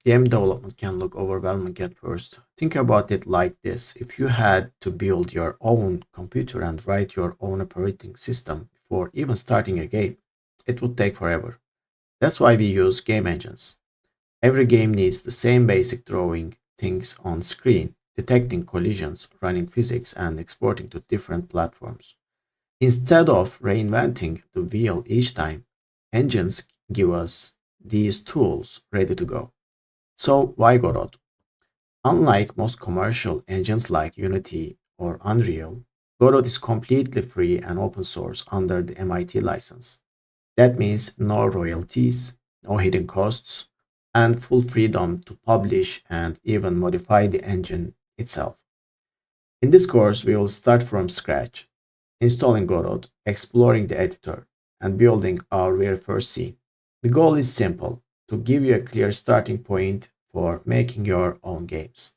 Game development can look overwhelming at first. Think about it like this: if you had to build your own computer and write your own operating system before even starting a game, it would take forever. That's why we use game engines. Every game needs the same basic drawing things on screen, detecting collisions, running physics, and exporting to different platforms. Instead of reinventing the wheel each time, engines give us these tools ready to go. So, why Godot? Unlike most commercial engines like Unity or Unreal, Godot is completely free and open source under the MIT license. That means no royalties, no hidden costs, and full freedom to publish and even modify the engine itself. In this course, we will start from scratch, installing Godot, exploring the editor, and building our very first scene. The goal is simple: to give you a clear starting point for making your own games.